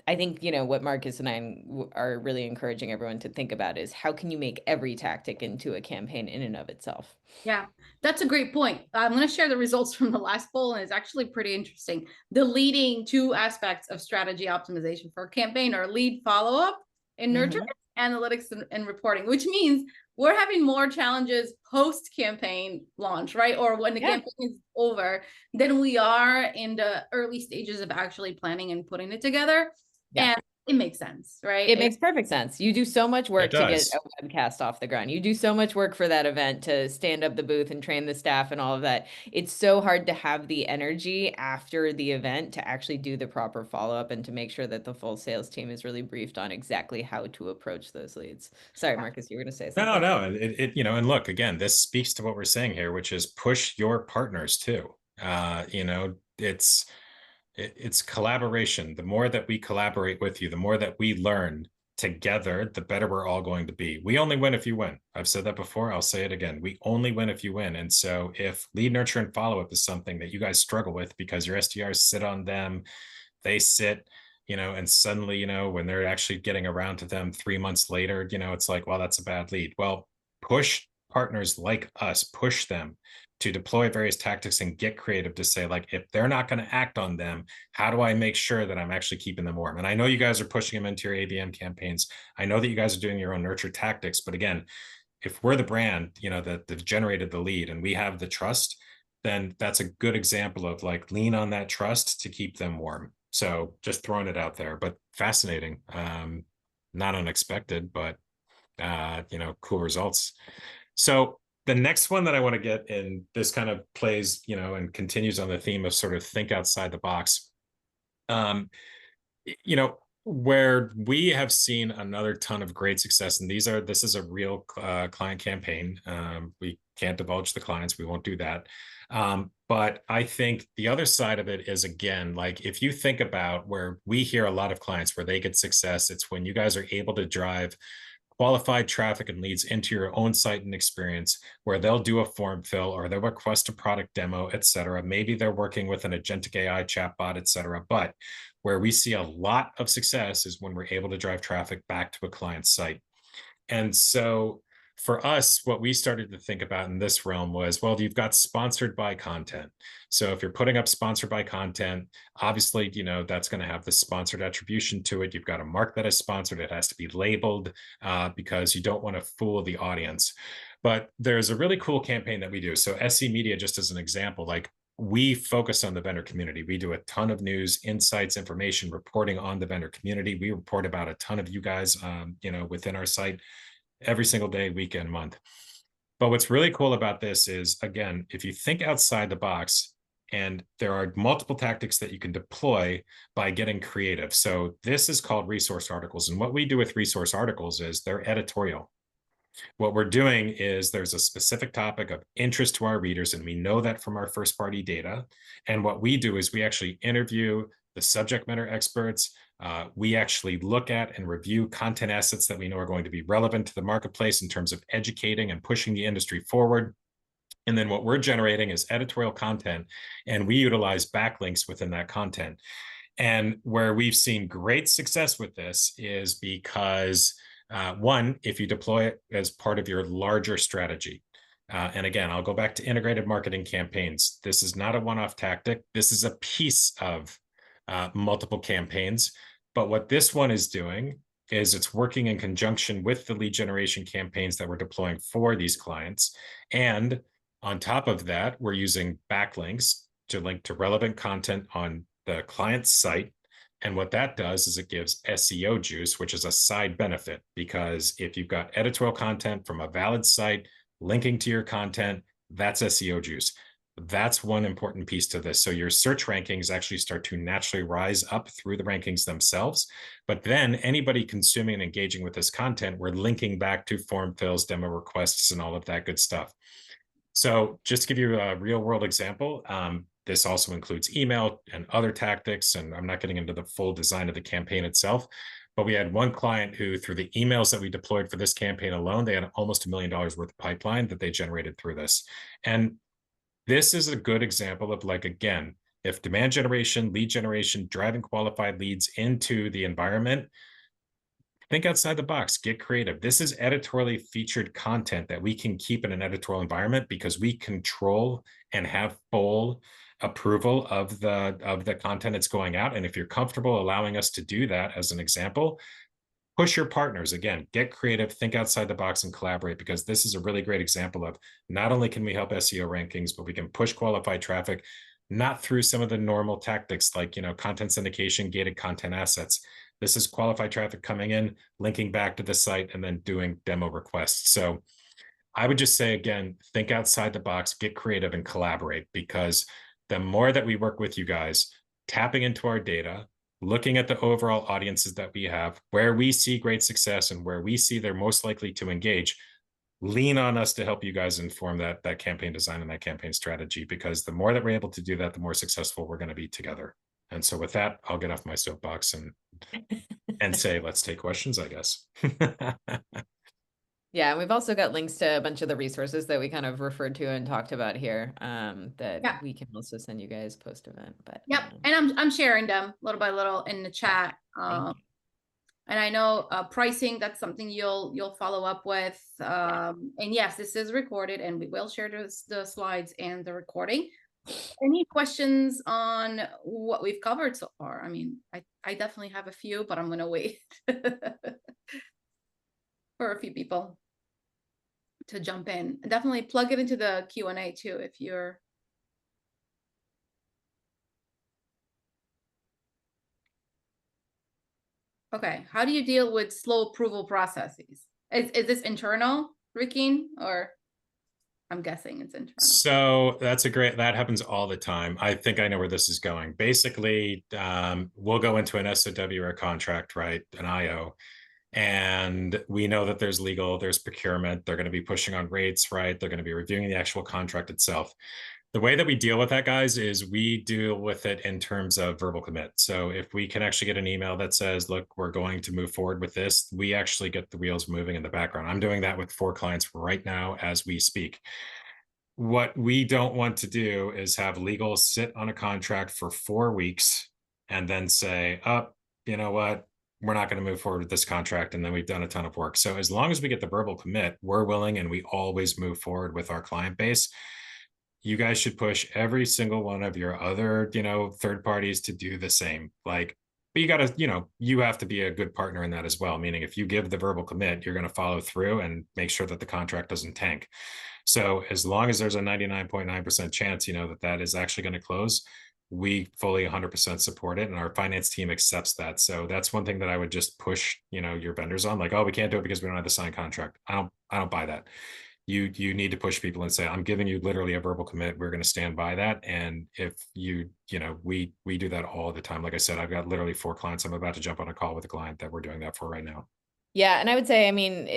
I think, what Marcus and I are really encouraging everyone to think about is how can you make every tactic into a campaign in and of itself? Yeah, that's a great point. I'm going to share the results from the last poll, and it's actually pretty interesting. The leading 2 aspects of strategy optimization for a campaign are lead follow-up and nurture, analytics and reporting, which means we're having more challenges post-campaign launch, right? Or when the campaign is over than we are in the early stages of actually planning and putting it together. Yeah. And it makes sense, right? It makes perfect sense. You do so much work to get a webcast off the ground. You do so much work for that event to stand up the booth and train the staff and all of that. It's so hard to have the energy after the event to actually do the proper follow-up and to make sure that the full sales team is really briefed on exactly how to approach those leads. Sorry, Marcus, you were going to say something. No. And look, again, this speaks to what we're saying here, which is push your partners too. It's collaboration. The more that we collaborate with you, the more that we learn together, the better we're all going to be. We only win if you win. I've said that before. I'll say it again. We only win if you win. And so if lead nurture and follow-up is something that you guys struggle with because your SDRs sit on them, they sit, and suddenly, when they're actually getting around to them 3 months later, it's like, well, that's a bad lead. Well, push partners like us, push them to deploy various tactics and get creative to say, like, if they're not going to act on them, how do I make sure that I'm actually keeping them warm? And I know you guys are pushing them into your ABM campaigns. I know that you guys are doing your own nurture tactics, but again, if we're the brand, that generated the lead and we have the trust, then that's a good example of like lean on that trust to keep them warm. So just throwing it out there, but fascinating, not unexpected, but cool results. So the next one that I want to get in, this kind of plays, and continues on the theme of sort of think outside the box. Where we have seen another ton of great success, and this is a real client campaign. We can't divulge the clients, we won't do that. But I think the other side of it is, again, like if you think about where we hear a lot of clients where they get success, it's when you guys are able to drive qualified traffic and leads into your own site and experience, where they'll do a form fill or they'll request a product demo, et cetera. Maybe they're working with an agentic AI chatbot, et cetera. But where we see a lot of success is when we're able to drive traffic back to a client's site. And so for us, what we started to think about in this realm was, well, you've got sponsored by content. So if you're putting up sponsored by content, obviously, that's going to have the sponsored attribution to it. You've got to mark that as sponsored. It has to be labeled because you don't want to fool the audience. But there's a really cool campaign that we do. So SC Media, just as an example, like we focus on the vendor community. We do a ton of news, insights, information, reporting on the vendor community. We report about a ton of you guys, within our site every single day, weekend, month. But what's really cool about this is, again, if you think outside the box, and there are multiple tactics that you can deploy by getting creative. So this is called resource articles. And what we do with resource articles is they're editorial. What we're doing is there's a specific topic of interest to our readers, and we know that from our first party data. And what we do is we actually interview the subject matter experts. We actually look at and review content assets that we know are going to be relevant to the marketplace in terms of educating and pushing the industry forward. And then what we're generating is editorial content, and we utilize backlinks within that content. And where we've seen great success with this is because one, if you deploy it as part of your larger strategy, and again, I'll go back to integrated marketing campaigns. This is not a one-off tactic. This is a piece of multiple campaigns. But what this one is doing is it's working in conjunction with the lead generation campaigns that we're deploying for these clients. And on top of that, we're using backlinks to link to relevant content on the client's site. And what that does is it gives SEO juice, which is a side benefit, because if you've got editorial content from a valid site linking to your content, that's SEO juice. That's one important piece to this. So your search rankings actually start to naturally rise up through the rankings themselves. But then anybody consuming and engaging with this content, we're linking back to form fills, demo requests, and all of that good stuff. So just to give you a real world example, this also includes email and other tactics, and I'm not getting into the full design of the campaign itself, but we had one client who, through the emails that we deployed for this campaign alone, they had almost $1 million worth of pipeline that they generated through this. And this is a good example of, like, again, if demand generation, lead generation, driving qualified leads into the environment, think outside the box, get creative. This is editorially featured content that we can keep in an editorial environment because we control and have full approval of the content that's going out. And if you're comfortable allowing us to do that, as an example, push your partners. Again, get creative, think outside the box, and collaborate, because this is a really great example of not only can we help SEO rankings, but we can push qualified traffic, not through some of the normal tactics like, content syndication, gated content assets. This is qualified traffic coming in, linking back to the site, and then doing demo requests. So I would just say, again, think outside the box, get creative, and collaborate, because the more that we work with you guys, tapping into our data, looking at the overall audiences that we have, where we see great success and where we see they're most likely to engage, lean on us to help you guys inform that campaign design and that campaign strategy, because the more that we're able to do that, the more successful we're going to be together. And so with that, I'll get off my soapbox and say, let's take questions, I guess. Yeah, and we've also got links to a bunch of the resources that we kind of referred to and talked about here, that we can also send you guys post-event. But and I'm sharing them little by little in the chat. And I know pricing, that's something you'll follow up with. And yes, this is recorded, and we will share the slides and the recording. Any questions on what we've covered so far? I mean, I definitely have a few, but I'm gonna wait for a few people to jump in. Definitely plug it into the Q&A too if you're. Okay, how do you deal with slow approval processes? Is this internal, Rikeen, or I'm guessing it's internal? So that happens all the time. I think I know where this is going. Basically, we'll go into an SOW or a contract, right? An IO. And we know that there's legal, there's procurement. They're going to be pushing on rates, right? They're going to be reviewing the actual contract itself. The way that we deal with that, guys, is we deal with it in terms of verbal commit. So if we can actually get an email that says, look, we're going to move forward with this, we actually get the wheels moving in the background. I'm doing that with 4 clients right now as we speak. What we don't want to is have legal sit on a contract for 4 weeks and then say, oh, you know what? We're not going to move forward with this contract. And then we've done a ton of work. So as long as we get the verbal commit, we're willing, and we always move forward with our client base. You guys should push every single one of your other, third parties to do the same. But you got to, you have to be a good partner in that as well. Meaning if you give the verbal commit, you're going to follow through and make sure that the contract doesn't tank. So as long as there's a 99.9% chance, that is actually going to close, we fully 100% support it. And our finance team accepts that. So that's one thing that I would just push, your vendors on, like, oh, we can't do it because we don't have the signed contract. I don't buy that. You need to push people and say, I'm giving you literally a verbal commit. We're going to stand by that. And if we do that all the time. Like I said, I've got literally 4 clients. I'm about to jump on a call with a client that we're doing that for right now. Yeah, and I would say, I mean,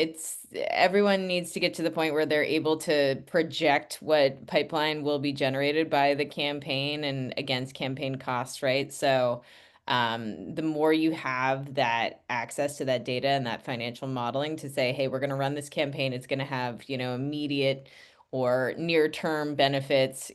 everyone needs to get to the point where they're able to project what pipeline will be generated by the campaign and against campaign costs, right? So the more you have that access to that data and that financial modeling to say, hey, we're going to run this campaign, it's going to have, immediate or near-term benefits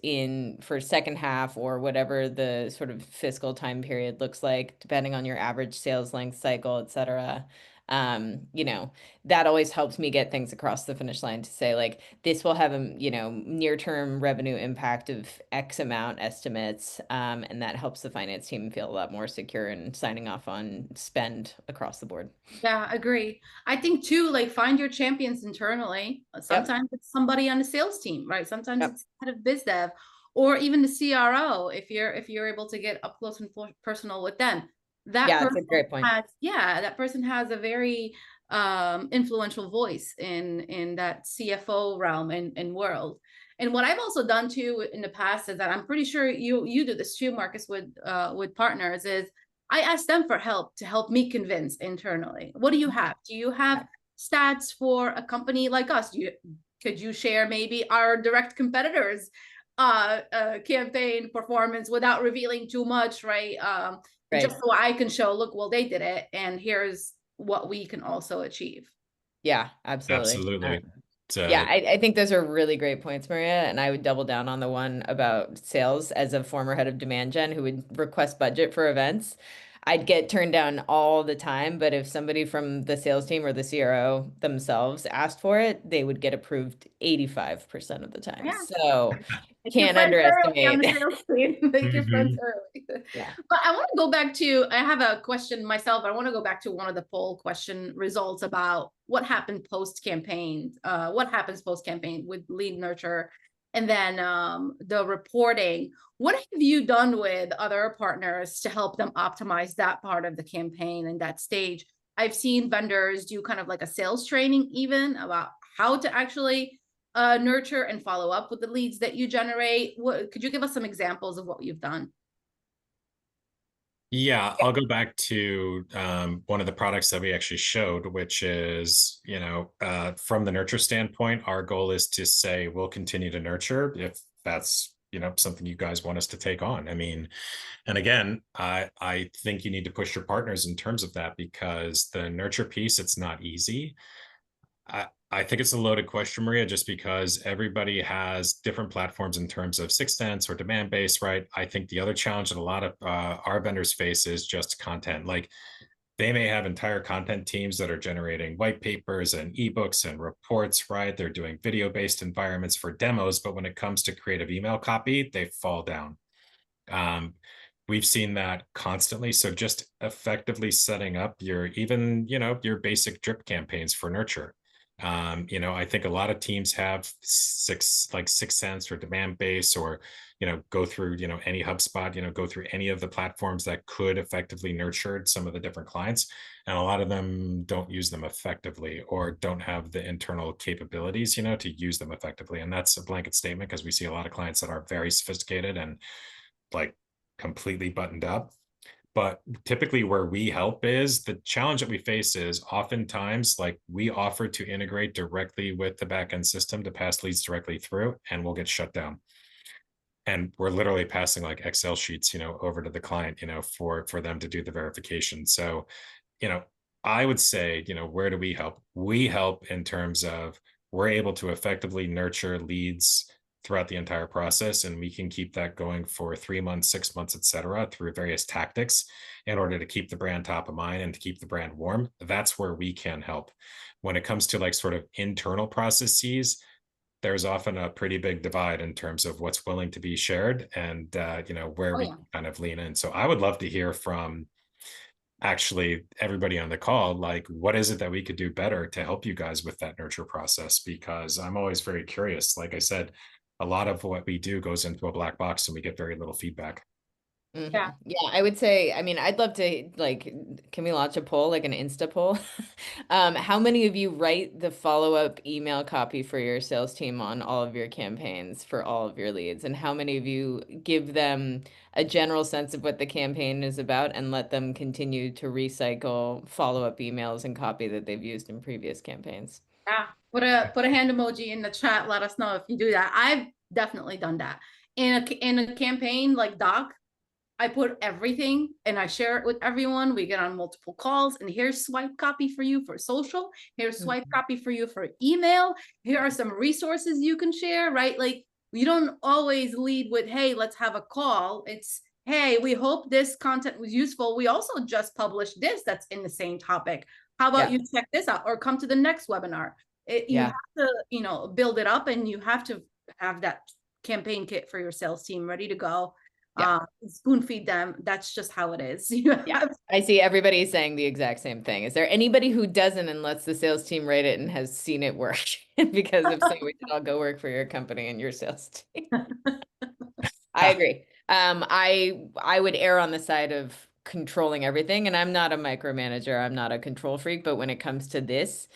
for second half or whatever the sort of fiscal time period looks like, depending on your average sales length cycle, et cetera. That always helps me get things across the finish line to say, like, this will have a, near-term revenue impact of X amount estimates. And that helps the finance team feel a lot more secure in signing off on spend across the board. Yeah, agree. I think too, like, find your champions internally. Sometimes it's somebody on the sales team, right? Sometimes it's head of biz dev, or even the CRO if you're able to get up close and personal with them. That's a great point. That person has a very influential voice in that CFO realm and world. And what I've also done too in the past is that I'm pretty sure you do this too, Marcus, with partners, is I ask them for help to help me convince internally. What do you have? Do you have stats for a company like us? Could you share maybe our direct competitors' campaign performance without revealing too much, right? Just so I can show, look, well, they did it, and here's what we can also achieve. Yeah, absolutely. Absolutely. Yeah, I think those are really great points, Maria. And I would double down on the one about sales. As a former head of demand gen who would request budget for events, I'd get turned down all the time. But if somebody from the sales team or the CRO themselves asked for it, they would get approved 85% of the time. Yeah. So can't underestimate. Make your friends early. Yeah. But I want to go back to, I have a question myself. I want to go back to one of the poll question results about what happened post-campaign, what happens post-campaign with lead nurture, and then the reporting. What have you done with other partners to help them optimize that part of the campaign and that stage? I've seen vendors do kind of like a sales training even about how to actually nurture and follow up with the leads that you generate. Could you give us some examples of what you've done? Yeah, I'll go back to one of the products that we actually showed, which is, from the nurture standpoint, our goal is to say we'll continue to nurture if that's, something you guys want us to take on. I mean, and again, I think you need to push your partners in terms of that, because the nurture piece, it's not easy. I think it's a loaded question, Maria, just because everybody has different platforms in terms of 6sense or demand base, right? I think the other challenge that a lot of our vendors face is just content. Like, they may have entire content teams that are generating white papers and ebooks and reports, right? They're doing video-based environments for demos, but when it comes to creative email copy, they fall down. We've seen that constantly. So just effectively setting up your even, your basic drip campaigns for nurture. I think a lot of teams have six sense or demand base, or go through any HubSpot, go through any of the platforms that could effectively nurture some of the different clients, and a lot of them don't use them effectively or don't have the internal capabilities to use them effectively. And that's a blanket statement, because we see a lot of clients that are very sophisticated and like completely buttoned up. But typically where we help is the challenge that we face is oftentimes like we offer to integrate directly with the backend system to pass leads directly through, and we'll get shut down. And we're literally passing like Excel sheets, over to the client, for them to do the verification. So, I would say, where do we help? We help in terms of we're able to effectively nurture leads throughout the entire process, and we can keep that going for 3 months, 6 months, etc., through various tactics in order to keep the brand top of mind and to keep the brand warm. That's where we can help. When it comes to like sort of internal processes, there's often a pretty big divide in terms of what's willing to be shared and where we can kind of lean in. So I would love to hear from actually everybody on the call, like what is it that we could do better to help you guys with that nurture process? Because I'm always very curious. Like I said, a lot of what we do goes into a black box and we get very little feedback. Yeah. Yeah, I would say, I mean, I'd love to, like, can we launch a poll, like an Insta poll? How many of you write the follow-up email copy for your sales team on all of your campaigns for all of your leads? And how many of you give them a general sense of what the campaign is about and let them continue to recycle follow-up emails and copy that they've used in previous campaigns? Yeah, put a hand emoji in the chat. Let us know if you do that. I've definitely done that in a campaign like Doc. I put everything and I share it with everyone. We get on multiple calls, and here's swipe copy for you for social. Here's swipe copy for you for email. Here are some resources you can share, right? Like we don't always lead with, hey, let's have a call. It's, hey, we hope this content was useful. We also just published this that's in the same topic. How about you check this out or come to the next webinar? You have to, build it up, and you have to have that campaign kit for your sales team ready to go. Spoon feed them. That's just how it is. I see everybody saying the exact same thing. Is there anybody who doesn't and lets the sales team write it and has seen it work? Because if so, we should all go work for your company and your sales team. I agree. I would err on the side of controlling everything, and I'm not a micromanager. I'm not a control freak, but when it comes to this,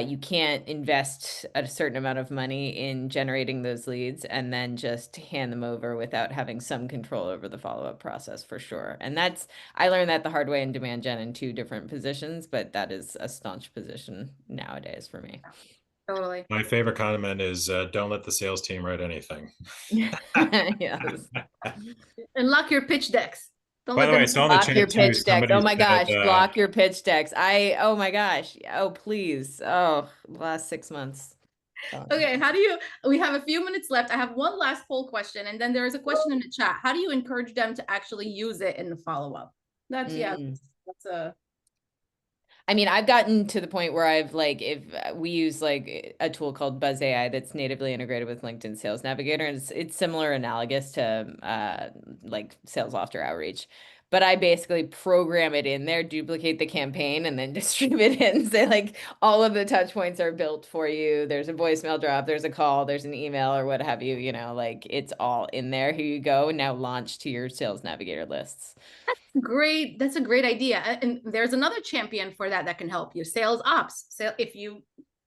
you can't invest a certain amount of money in generating those leads and then just hand them over without having some control over the follow-up process, for sure. And I learned that the hard way in demand gen in 2 different positions, but that is a staunch position nowadays for me. Totally. My favorite comment is don't let the sales team write anything. Yes. And lock your pitch decks. Don't By the way, I saw in the chat your pitch too, decks. Oh my gosh, said, block your pitch decks. Oh my gosh. Oh, please. Oh, last 6 months. Okay, we have a few minutes left. I have one last poll question, and then there is a question in the chat. How do you encourage them to actually use it in the follow-up? That's a I mean, I've gotten to the point where I've like, if we use like a tool called Buzz AI that's natively integrated with LinkedIn Sales Navigator, and it's similar, analogous to like SalesLoft or Outreach. But I basically program it in there, duplicate the campaign, and then distribute it and say like all of the touch points are built for you. There's a voicemail drop, there's a call, there's an email or what have you, like it's all in there. Here you go. Now launch to your Sales Navigator lists. great. That's a great idea. And there's another champion for that can help you. Sales ops. So if you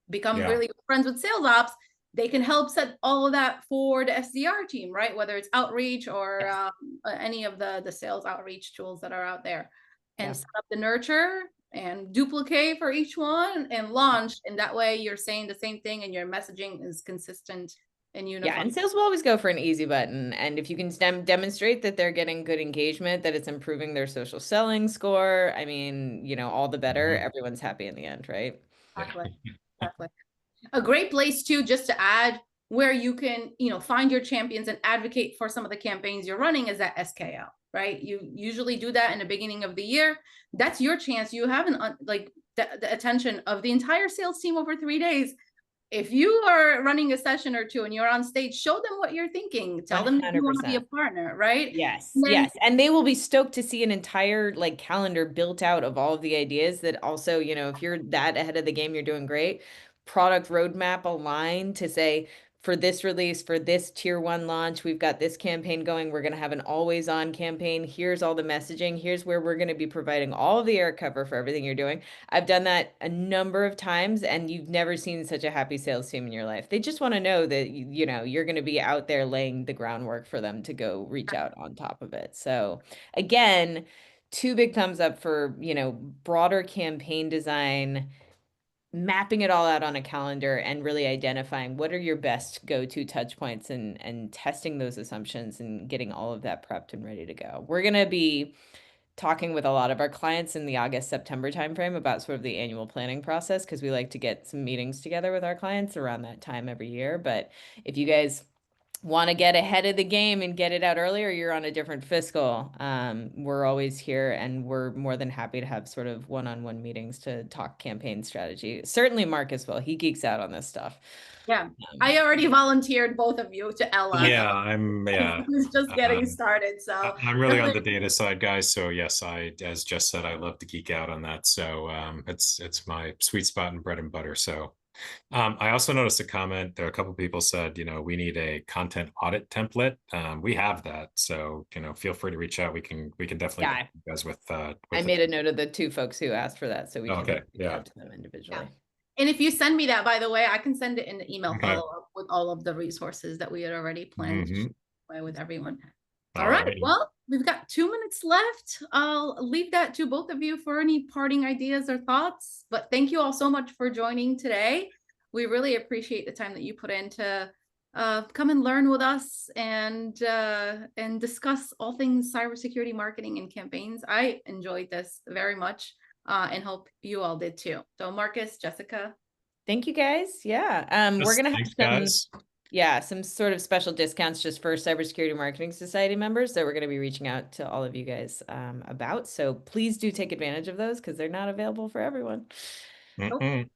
become really good friends with sales ops, they can help set all of that for the SDR team, right? Whether it's outreach or any of the sales outreach tools that are out there, and set up the nurture and duplicate for each one and launch. And that way you're saying the same thing and your messaging is consistent and unified. Yeah, and sales will always go for an easy button. And if you can demonstrate that they're getting good engagement, that it's improving their social selling score, I mean, all the better. Everyone's happy in the end, right? Exactly. A great place too, just to add, where you can, find your champions and advocate for some of the campaigns you're running, is at SKL, right? You usually do that in the beginning of the year. That's your chance. You have the attention of the entire sales team over 3 days. If you are running a session or two and you're on stage, show them what you're thinking. Tell them that you want to be a partner, right? Yes, yes. And they will be stoked to see an entire like calendar built out of all of the ideas that also, you know, if you're that ahead of the game, you're doing great. Product roadmap aligned to say, for this release, for this tier 1 launch, we've got this campaign going. We're going to have an always on campaign. Here's all the messaging. Here's where we're going to be providing all of the air cover for everything you're doing. I've done that a number of times, and you've never seen such a happy sales team in your life. They just want to know that, you know, you're going to be out there laying the groundwork for them to go reach out on top of it. So again, 2 big thumbs up for, you know, broader campaign design, mapping it all out on a calendar and really identifying what are your best go-to touch points, and testing those assumptions and getting all of that prepped and ready to go. We're going to be talking with a lot of our clients in the August-September timeframe about sort of the annual planning process, because we like to get some meetings together with our clients around that time every year. But if you guys want to get ahead of the game and get it out earlier, you're on a different fiscal, we're always here, and we're more than happy to have sort of one-on-one meetings to talk campaign strategy. Certainly Marcus will. He geeks out on this stuff. Yeah, I already volunteered both of you to Ella. Yeah, Who's just getting started. So I'm really on the data side, guys. So yes, as Jess said, I love to geek out on that. So it's my sweet spot and bread and butter. So I also noticed a comment. There are a couple of people said, you know, we need a content audit template. We have that. So, you know, feel free to reach out. We can definitely get you guys with I made a note of the 2 folks who asked for that, so we can reach out to them individually. Yeah. And if you send me that, by the way, I can send it in the email follow-up with all of the resources that we had already planned to share with everyone. All right. Well, we've got 2 minutes left. I'll leave that to both of you for any parting ideas or thoughts. But thank you all so much for joining today. We really appreciate the time that you put in to come and learn with us and discuss all things cybersecurity marketing and campaigns. I enjoyed this very much. And hope you all did too. So Marcus, Jessica. Thank you guys. Yeah. We're going to have some sort of special discounts just for Cybersecurity Marketing Society members that we're going to be reaching out to all of you guys about. So please do take advantage of those, because they're not available for everyone. Awesome.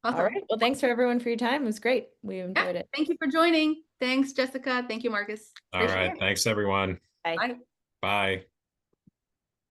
All right. Well, thanks for everyone for your time. It was great. We enjoyed it. Thank you for joining. Thanks, Jessica. Thank you, Marcus. All right. Thanks, everyone. Bye. Bye.